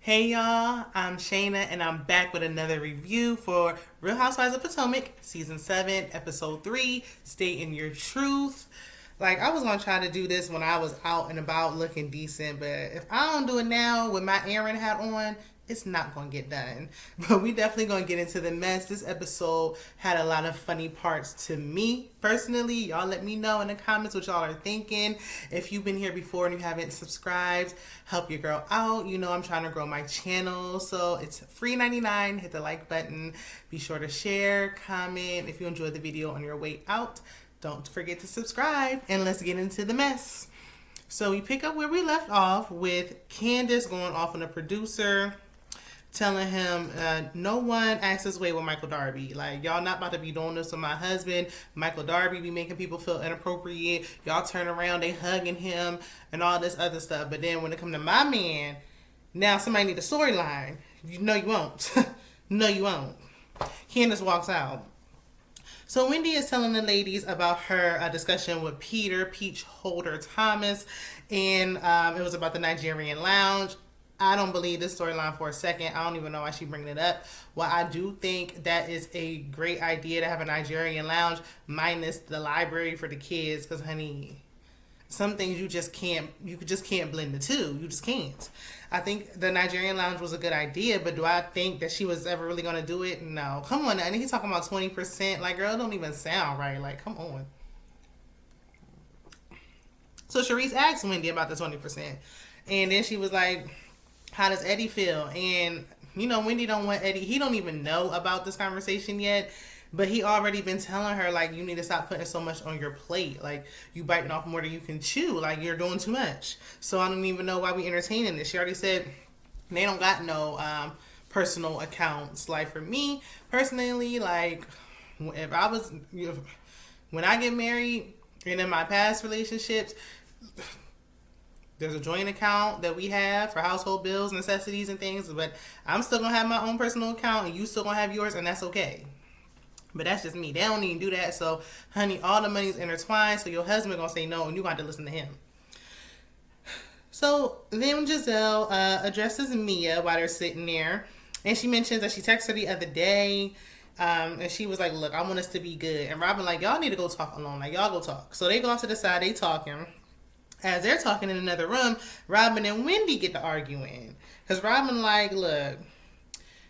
Hey y'all, I'm Shayna and I'm back with another review for Real Housewives of Potomac, Season 7, Episode 3, Stay in Your Truth. Like, I was going to try to do this when I was out and about looking decent, but if I don't do it now with my Aaron hat on, it's not going to get done. But we definitely going to get into the mess. This episode had a lot of funny parts to me personally. Y'all let me know in the comments what y'all are thinking. If you've been here before and you haven't subscribed, help your girl out. You know I'm trying to grow my channel, so it's free 99. Hit the like button. Be sure to share, comment. If you enjoyed the video on your way out, don't forget to subscribe. And let's get into the mess. So we pick up where we left off with Candace going off on a producer, telling him no one acts this way with Michael Darby. Like, y'all not about to be doing this with my husband. Michael Darby be making people feel inappropriate. Y'all turn around, they hugging him and all this other stuff. But then when it come to my man, now somebody need a storyline. You know you won't. No, you won't. Candace walks out. So Wendy is telling the ladies about her discussion with Peter, Peach Holder Thomas, and it was about the Nigerian lounge. I don't believe this storyline for a second. I don't even know why she's bringing it up. Well, I do think that is a great idea to have a Nigerian lounge minus the library for the kids, because, honey, some things you just can't blend the two. You just can't. I think the Nigerian lounge was a good idea, but do I think that she was ever really going to do it? No. Come on, and he's talking about 20%. Like, girl, it don't even sound right. Like, come on. So Sharice asked Wendy about the 20%. And then she was like, how does Eddie feel? And, you know, Wendy don't want Eddie. He don't even know about this conversation yet. But he already been telling her, like, you need to stop putting so much on your plate. Like, you biting off more than you can chew. Like, you're doing too much. So I don't even know why we entertaining this. She already said they don't got no personal accounts. Like, for me, personally, like, if I was, when I get married and in my past relationships, there's a joint account that we have for household bills, necessities, and things. But I'm still going to have my own personal account, and you still going to have yours, and that's okay. But that's just me. They don't even do that. So, honey, all the money's intertwined. So your husband going to say no, and you got to listen to him. So then Gizelle addresses Mia while they're sitting there. And she mentions that she texted her the other day. And she was like, look, I want us to be good. And Robyn like, y'all need to go talk alone. Like, y'all go talk. So they go off to the side. They talking. As they're talking in another room, Robyn and Wendy get to arguing. Because Robyn like, look,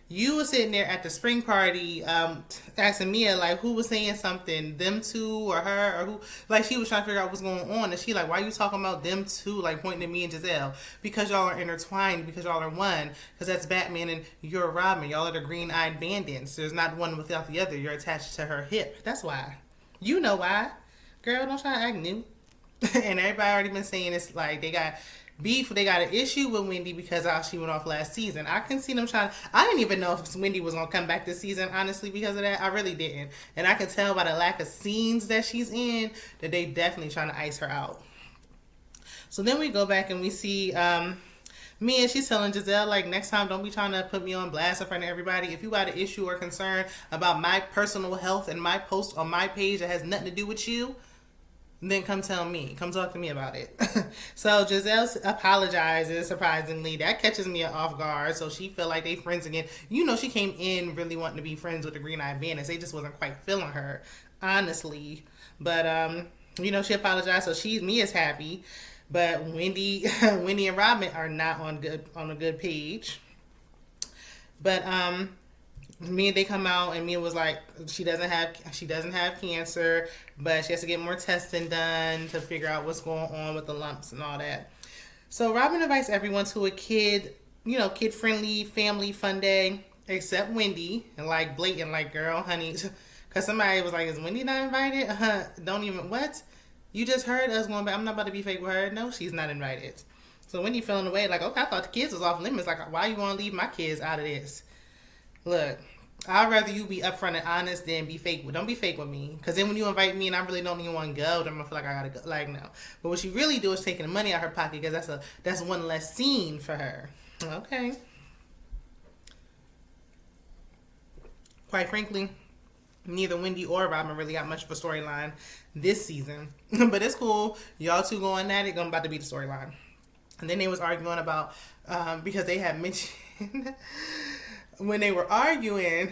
you were sitting there at the spring party asking Mia, like, who was saying something, them two or her, or who? Like, she was trying to figure out what's going on. And she like, why are you talking about them two, like, pointing at me and Gizelle? Because y'all are intertwined, because y'all are one. Because that's Batman and you're Robyn. Y'all are the green-eyed bandits. There's not one without the other. You're attached to her hip. That's why. You know why. Girl, don't try to act new. And everybody already been saying it's like they got beef, they got an issue with Wendy because how she went off last season. I can see them trying. I didn't even know if Wendy was gonna come back this season, honestly, because of that. I really didn't, and I can tell by the lack of scenes that she's in that they definitely trying to ice her out. So then we go back and we see Mia. She's telling Gizelle, like, next time don't be trying to put me on blast in front of everybody. If you got an issue or concern about my personal health and my post on my page that has nothing to do with you, then come tell me. Come talk to me about it. So Gizelle apologizes, surprisingly. That catches me off guard. So she feel like they friends again. You know, she came in really wanting to be friends with the Green-Eyed Bandits. They just wasn't quite feeling her, honestly. But, you know, she apologized. So Mia's happy. But Wendy and Robyn are not on a good page. But, Mia, they come out and Mia was like, she doesn't have cancer, but she has to get more testing done to figure out what's going on with the lumps and all that. So Robyn invites everyone to a kid-friendly family fun day, except Wendy, and like blatant, like, girl, honey, because somebody was like, is Wendy not invited? Don't even, what? You just heard us going back. I'm not about to be fake with her. No, she's not invited. So Wendy feeling away, like, okay, I thought the kids was off limits. Like, why you want to leave my kids out of this? Look, I'd rather you be upfront and honest than be fake. Don't be fake with me. Because then when you invite me and I really don't even want to go, then I'm going to feel like I got to go. Like, no. But what she really do is taking the money out of her pocket because that's one less scene for her. Okay. Quite frankly, neither Wendy or Robyn really got much of a storyline this season. But it's cool. Y'all two going at it. About to be the storyline. And then they was arguing about, because they had mentioned, when they were arguing,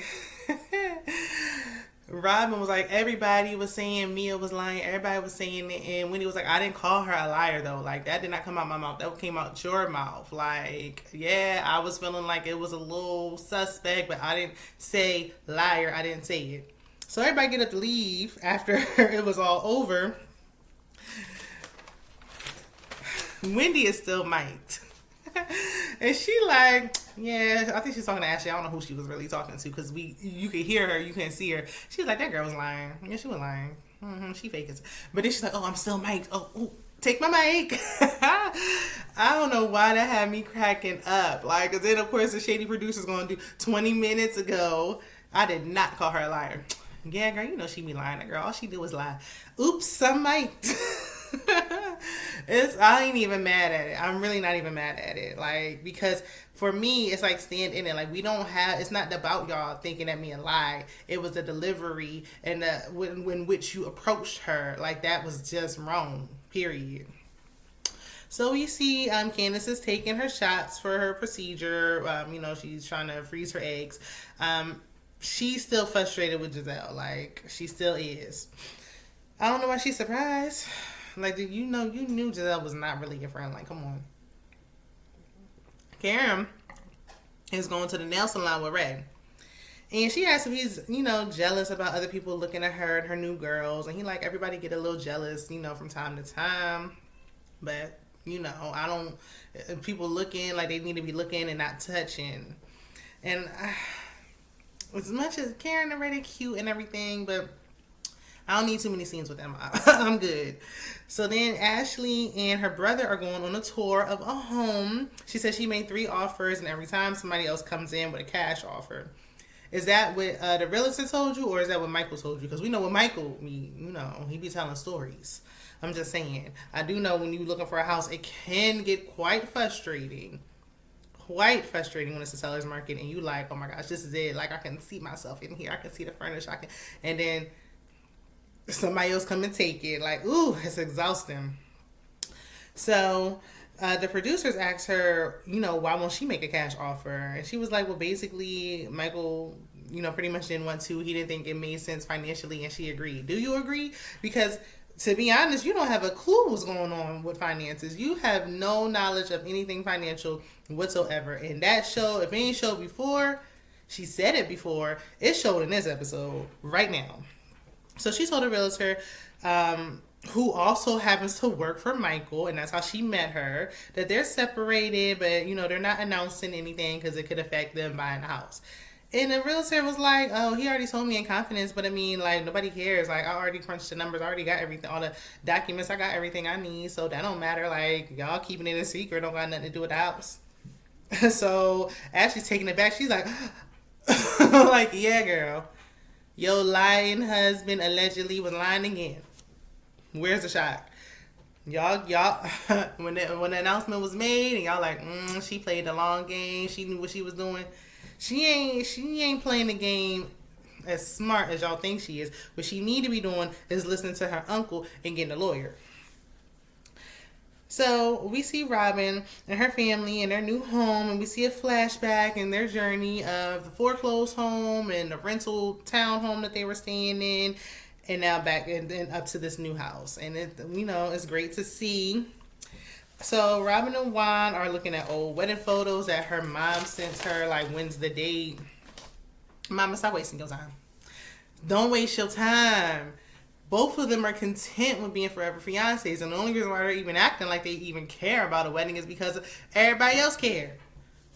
Robyn was like, everybody was saying Mia was lying. Everybody was saying it. And Wendy was like, I didn't call her a liar, though. Like, that did not come out my mouth. That came out your mouth. Like, yeah, I was feeling like it was a little suspect, but I didn't say liar. I didn't say it. So everybody get up to leave after it was all over. Wendy is still mic'd. And she like, yeah, I think she's talking to Ashley. I don't know who she was really talking to because you could hear her, you couldn't see her. She was like, that girl was lying. Yeah, she was lying. She fake it. But then she's like, oh, I'm still mic'd. Oh, ooh, take my mic. I don't know why that had me cracking up. Like, cause then of course the shady producer's gonna do 20 minutes ago. I did not call her a liar. Yeah, girl, you know she be lying. That girl, all she do is lie. Oops, I'm mic'd. I ain't even mad at it. I'm really not even mad at it. Like, because for me, it's like stand in it. Like, we don't have, it's not about y'all thinking that me a lie. It was the delivery and the when which you approached her. Like, that was just wrong, period. So we see Candace is taking her shots for her procedure. She's trying to freeze her eggs. She's still frustrated with Gizelle. Like, she still is. I don't know why she's surprised. Like, you knew Gizelle was not really your friend. Like, come on. Karen is going to the nail salon with Ray. And she asks if he's, jealous about other people looking at her and her new girls. And he like, everybody get a little jealous, from time to time. But, I don't, people looking like they need to be looking and not touching. And as much as Karen and Ray are cute and everything, but I don't need too many scenes with them. I'm good. So then Ashley and her brother are going on a tour of a home. She says she made 3 offers, and every time somebody else comes in with a cash offer. Is that what the realtor told you, or is that what Michael told you? Because we know what Michael, he be telling stories. I'm just saying. I do know when you're looking for a house, it can get quite frustrating. Quite frustrating when it's a seller's market, and you like, oh my gosh, this is it. Like, I can see myself in here. I can see the furniture. And then somebody else come and take it. Like, ooh, it's exhausting. So the producers asked her, why won't she make a cash offer? And she was like, well, basically, Michael, pretty much didn't want to. He didn't think it made sense financially, and she agreed. Do you agree? Because to be honest, you don't have a clue what's going on with finances. You have no knowledge of anything financial whatsoever. And that show, if it ain't showed before, she said it before, it showed in this episode right now. So she told a realtor, who also happens to work for Michael, and that's how she met her, that they're separated, but, they're not announcing anything because it could affect them buying a house. And the realtor was like, oh, he already told me in confidence, but nobody cares. Like, I already crunched the numbers. I already got everything, all the documents. I got everything I need, so that don't matter. Like, y'all keeping it a secret don't got nothing to do with the house. So Ashley's taking it back. She's like, like, yeah, girl. Your lying husband allegedly was lying again. Where's the shock? Y'all, when the announcement was made and y'all like, she played the long game. She knew what she was doing. She ain't playing the game as smart as y'all think she is. What she need to be doing is listening to her uncle and getting a lawyer. So we see Robyn and her family in their new home, and we see a flashback in their journey of the foreclosed home and the rental townhome that they were staying in, and now back and then up to this new house. And it's great to see. So Robyn and Juan are looking at old wedding photos that her mom sent her, like, when's the date? Mama, stop wasting your time. Don't waste your time. Both of them are content with being forever fiancés, and the only reason why they're even acting like they even care about a wedding is because everybody else care.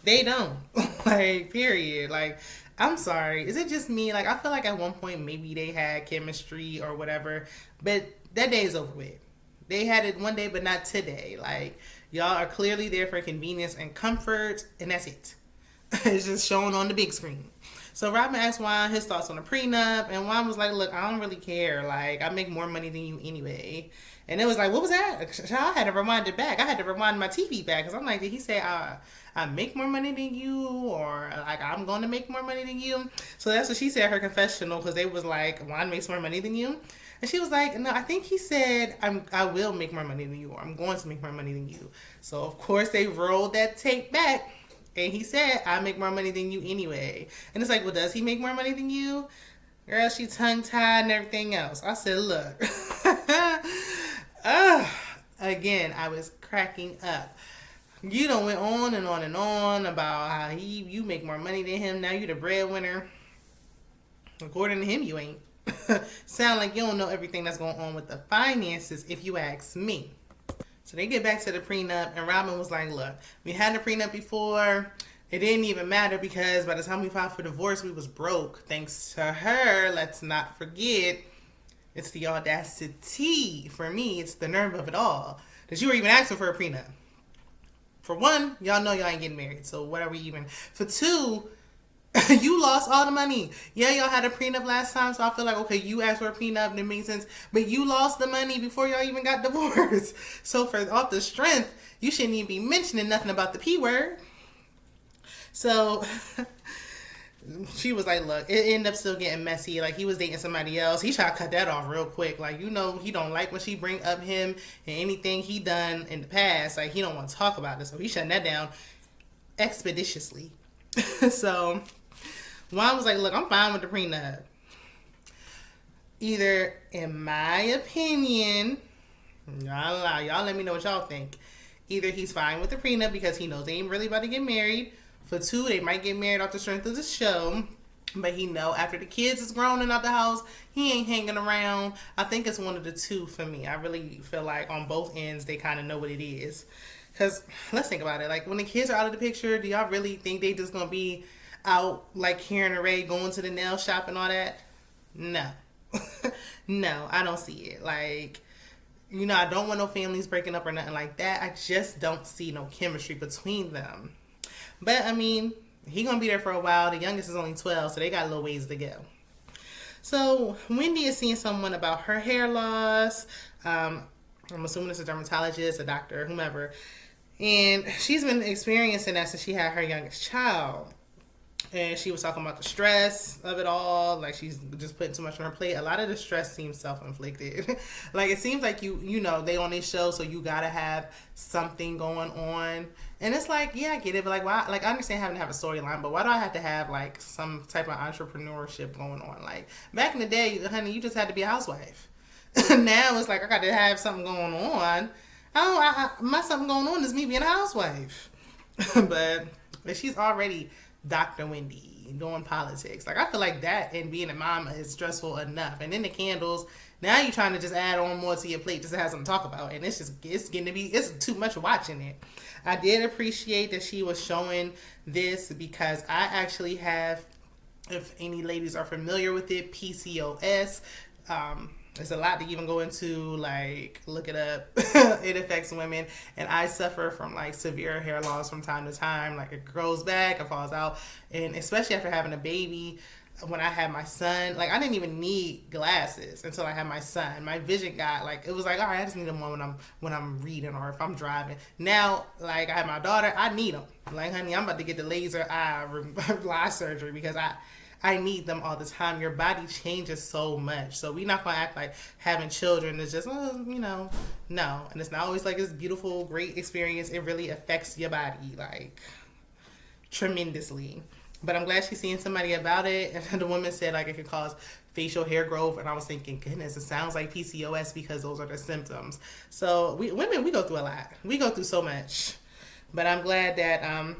They don't. Like, period. Like, I'm sorry. Is it just me? Like, I feel like at one point maybe they had chemistry or whatever, but that day is over with. They had it one day, but not today. Like, y'all are clearly there for convenience and comfort, and that's it. It's just shown on the big screen. So Robyn asked Juan his thoughts on the prenup, and Juan was like, look, I don't really care. Like, I make more money than you anyway. And it was like, what was that? I had to rewind it back. I had to rewind my TV back, because I'm like, did he say I make more money than you, or like I'm going to make more money than you? So that's what she said, her confessional, because they was like, Juan makes more money than you. And she was like, no, I think he said, I will make more money than you, or I'm going to make more money than you. So, of course, they rolled that tape back. And he said, I make more money than you anyway. And it's like, well, does he make more money than you? Girl, she tongue-tied and everything else. I said, look. Again, I was cracking up. You done went on and on and on about how you make more money than him. Now you the breadwinner. According to him, you ain't. Sound like you don't know everything that's going on with the finances, if you ask me. So they get back to the prenup, and Robyn was like, look, we had a prenup before. It didn't even matter because by the time we filed for divorce, we was broke. Thanks to her, let's not forget, it's the audacity. For me, it's the nerve of it all. That you were even asking for a prenup. For one, y'all know y'all ain't getting married, so what are we even? For two, you lost all the money. Yeah, y'all had a prenup last time, so I feel like, okay, you asked for a prenup, and it makes sense. But you lost the money before y'all even got divorced. So for off the strength, you shouldn't even be mentioning nothing about the P word. So she was like, look, it ended up still getting messy. Like, he was dating somebody else. He tried to cut that off real quick. Like, you know, he don't like when she bring up him and anything he done in the past. Like, he don't want to talk about it. So he shutting that down expeditiously. So Juan was like, look, I'm fine with the prenup. Either, in my opinion, y'all let me know what y'all think. Either he's fine with the prenup because he knows they ain't really about to get married. For two, they might get married off the strength of the show. But he know after the kids is grown and out the house, he ain't hanging around. I think it's one of the two for me. I really feel like on both ends, they kind of know what it is. Because let's think about it. Like, when the kids are out of the picture, do y'all really think they just going to be out like Karen and Ray going to the nail shop and all that? No. No, I don't see it. Like, you know, I don't want no families breaking up or nothing like that. I just don't see no chemistry between them. But, I mean, he going to be there for a while. The youngest is only 12, so they got a little ways to go. So, Wendy is seeing someone about her hair loss. I'm assuming it's a dermatologist, a doctor, whomever. And she's been experiencing that since she had her youngest child. And she was talking about the stress of it all. Like, she's just putting too much on her plate. A lot of the stress seems self-inflicted. Like, it seems like you know, they on this show, so you gotta have something going on. And it's like, yeah, I get it. But, like, why? Like, I understand having to have a storyline. But why do I have to have, like, some type of entrepreneurship going on? Like, back in the day, honey, you just had to be a housewife. Now it's like, I got to have something going on. My something going on is me being a housewife. But she's already Dr. Wendy doing politics. Like, I feel like that and being a mama is stressful enough. And then the candles, now you're trying to just add on more to your plate just to have something to talk about. And it's getting to be, it's too much watching it. I did appreciate that she was showing this because I actually have, if any ladies are familiar with it, PCOS. There's a lot to even go into, like, look it up. It affects women. And I suffer from, like, severe hair loss from time to time. Like, it grows back, it falls out. And especially after having a baby, when I had my son, like, I didn't even need glasses until I had my son. My vision got, like, it was like, all right, I just need them when I'm reading or if I'm driving. Now, like, I had my daughter, I need them. Like, honey, I'm about to get the laser eye surgery because I need them all the time. Your body changes so much. So we're not going to act like having children is just, you know, no. And it's not always like this beautiful, great experience. It really affects your body, like, tremendously. But I'm glad she's seeing somebody about it. And the woman said, like, it could cause facial hair growth. And I was thinking, goodness, it sounds like PCOS because those are the symptoms. So women, we go through a lot. We go through so much. But I'm glad that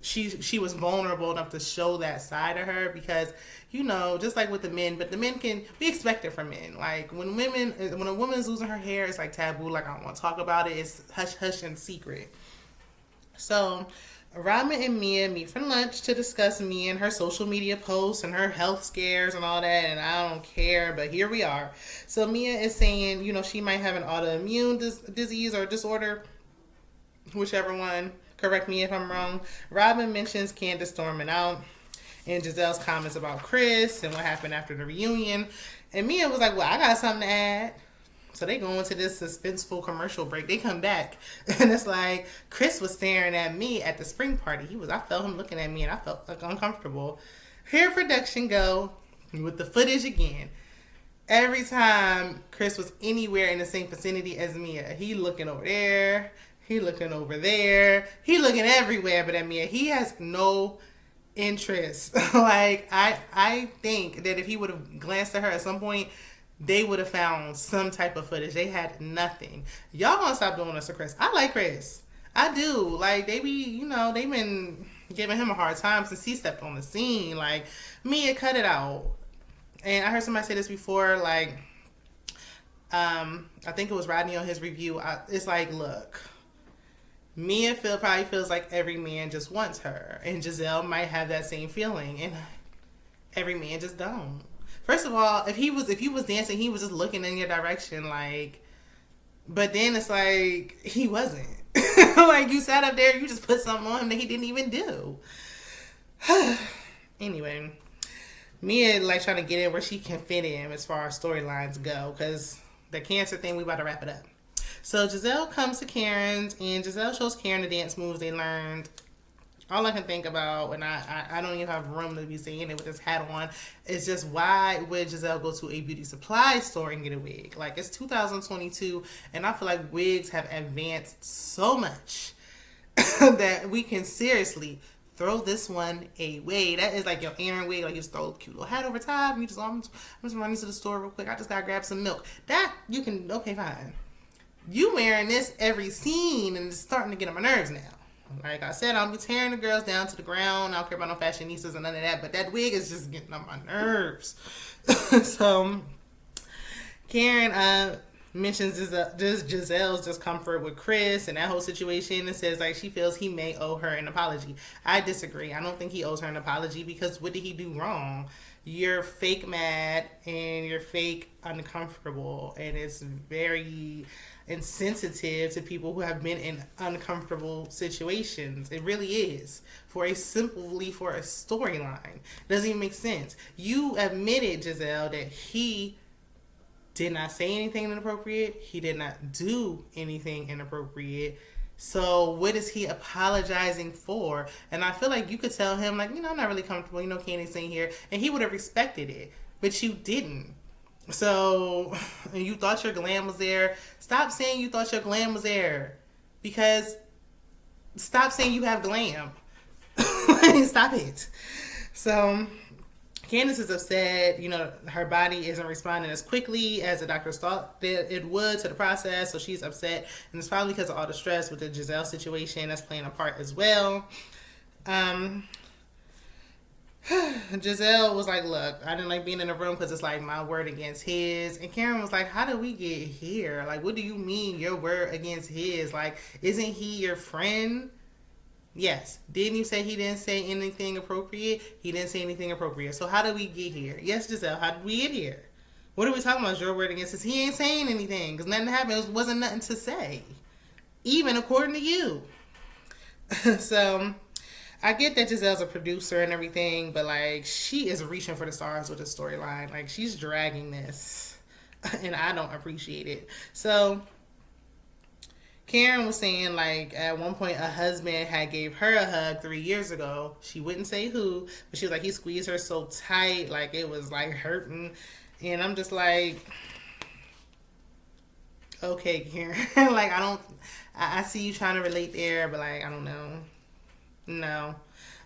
she was vulnerable enough to show that side of her because, you know, just like with the men, but the men we expect it from men. Like, when a woman is losing her hair, it's like taboo. Like, I don't want to talk about it. It's hush hush and secret. So Robyn and Mia meet for lunch to discuss Mia and her social media posts and her health scares and all that, and I don't care, but here we are. So Mia is saying, you know, she might have an autoimmune disease or disorder, whichever one. Correct me if I'm wrong. Robyn mentions Candace storming out and Gizelle's comments about Chris and what happened after the reunion. And Mia was like, well, I got something to add. So they go into this suspenseful commercial break. They come back and it's like Chris was staring at me at the spring party. I felt him looking at me and I felt like uncomfortable. Here production go with the footage again. Every time Chris was anywhere in the same vicinity as Mia, he looking over there. He looking over there. He looking everywhere but at Mia. He has no interest. Like, I think that if he would have glanced at her at some point, they would have found some type of footage. They had nothing. Y'all gonna stop doing this to Chris. I like Chris. I do. Like, they be, they've been giving him a hard time since he stepped on the scene. Like, Mia, cut it out. And I heard somebody say this before, like, I think it was Rodney on his review. It's like, look, Mia probably feels like every man just wants her. And Gizelle might have that same feeling. And every man just don't. First of all, if you was dancing, he was just looking in your direction, like, but then it's like, he wasn't. Like, you sat up there, you just put something on him that he didn't even do. Anyway, Mia, like, trying to get in where she can fit in as far as storylines go, because the cancer thing, we about to wrap it up. So Gizelle comes to Karen's, and Gizelle shows Karen the dance moves they learned. All I can think about, and I don't even have room to be saying it with this hat on, is just why would Gizelle go to a beauty supply store and get a wig? Like, it's 2022, and I feel like wigs have advanced so much that we can seriously throw this one away. That is like your Aaron wig, like you just throw a cute little hat over top, and you just, I'm just running to the store real quick. I just gotta grab some milk. That, you can, okay, fine. You wearing this every scene, and it's starting to get on my nerves now. Like I said, I'll be tearing the girls down to the ground. I don't care about no fashionistas and none of that. But that wig is just getting on my nerves. So, Karen mentions Gizelle's discomfort with Chris and that whole situation, and says, like, she feels he may owe her an apology. I disagree. I don't think he owes her an apology, because what did he do wrong? You're fake mad and you're fake uncomfortable, and it's very insensitive to people who have been in uncomfortable situations. It really is. For a storyline. It doesn't even make sense. You admitted, Gizelle, that he did not say anything inappropriate. He did not do anything inappropriate. So what is he apologizing for? And I feel like you could tell him, like, I'm not really comfortable. Candy's sitting here. And he would have respected it. But you didn't. So, and you thought your glam was there. Stop saying you thought your glam was there. Because, stop saying you have glam. Stop it. So, Candace is upset. Her body isn't responding as quickly as the doctors thought that it would to the process. So she's upset. And it's probably because of all the stress with the Gizelle situation that's playing a part as well. Gizelle was like, look, I didn't like being in the room because it's like my word against his. And Karen was like, how did we get here? Like, what do you mean your word against his? Like, isn't he your friend? Yes. Didn't you say he didn't say anything appropriate? He didn't say anything appropriate. So how did we get here? Yes, Gizelle, how did we get here? What are we talking about? Your word against his? He ain't saying anything because nothing happened. It wasn't nothing to say. Even according to you. So I get that Gizelle's a producer and everything, but, like, she is reaching for the stars with the storyline. Like, she's dragging this, and I don't appreciate it. So Karen was saying, like, at one point a husband had gave her a hug 3 years ago. She wouldn't say who, but she was like, he squeezed her so tight, like, it was, like, hurting. And I'm just like, okay, Karen. Like, I see you trying to relate there, but, like, I don't know. No.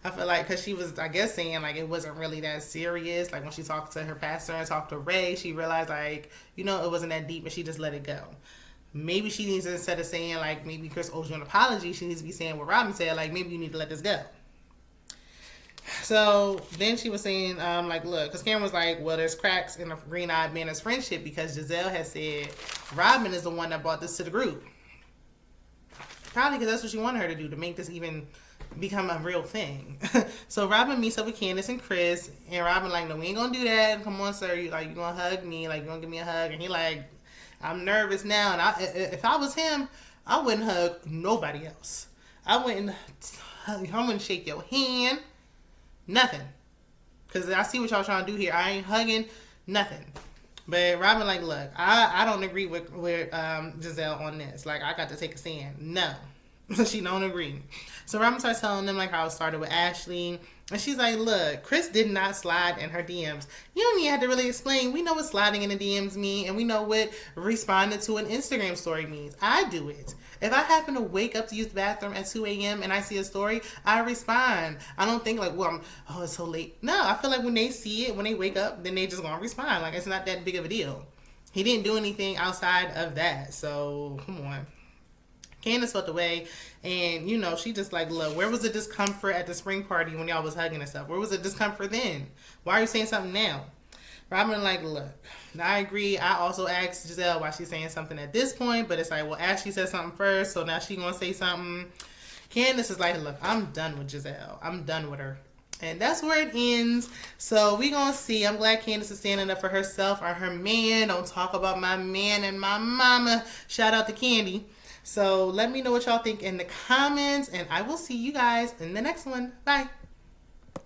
I feel like, because she was, I guess, saying, like, it wasn't really that serious. Like, when she talked to her pastor and talked to Ray, she realized, like, it wasn't that deep, and she just let it go. Maybe she needs to, instead of saying, like, maybe Chris owes you an apology, she needs to be saying what Robyn said, like, maybe you need to let this go. So then she was saying, like, look, because Karen was like, well, there's cracks in a green-eyed man's friendship because Gizelle has said Robyn is the one that brought this to the group. Probably because that's what she wanted her to do, to make this even become a real thing. So Robyn meets up with Candace and Chris, and Robyn like, no, we ain't gonna do that. Come on, sir. You gonna hug me? Like, you gonna give me a hug? And he like, I'm nervous now. And if I was him, I wouldn't hug nobody else. I wouldn't shake your hand. Nothing. Because I see what y'all trying to do here. I ain't hugging nothing. But Robyn like, look, I don't agree with Gizelle on this. Like, I got to take a stand. No. She don't agree. So Robyn starts telling them like how it started with Ashley. And she's like, look, Chris did not slide in her DMs. You don't even have to really explain. We know what sliding in the DMs mean, and we know what responding to an Instagram story means. I do it. If I happen to wake up to use the bathroom at 2 a.m. and I see a story, I respond. I don't think like, well, it's so late. No, I feel like when they see it, when they wake up, then they just gonna respond. Like, it's not that big of a deal. He didn't do anything outside of that. So, come on. Candace felt away, and she just like, look, where was the discomfort at the spring party when y'all was hugging and stuff? Where was the discomfort then? Why are you saying something now? Robyn like, look, I agree. I also asked Gizelle why she's saying something at this point, but it's like, well, Ashley said something first, so now she gonna say something. Candace is like, look, I'm done with Gizelle. I'm done with her. And that's where it ends. So we gonna see. I'm glad Candace is standing up for herself or her man. Don't talk about my man and my mama. Shout out to Candy. So let me know what y'all think in the comments, and I will see you guys in the next one. Bye.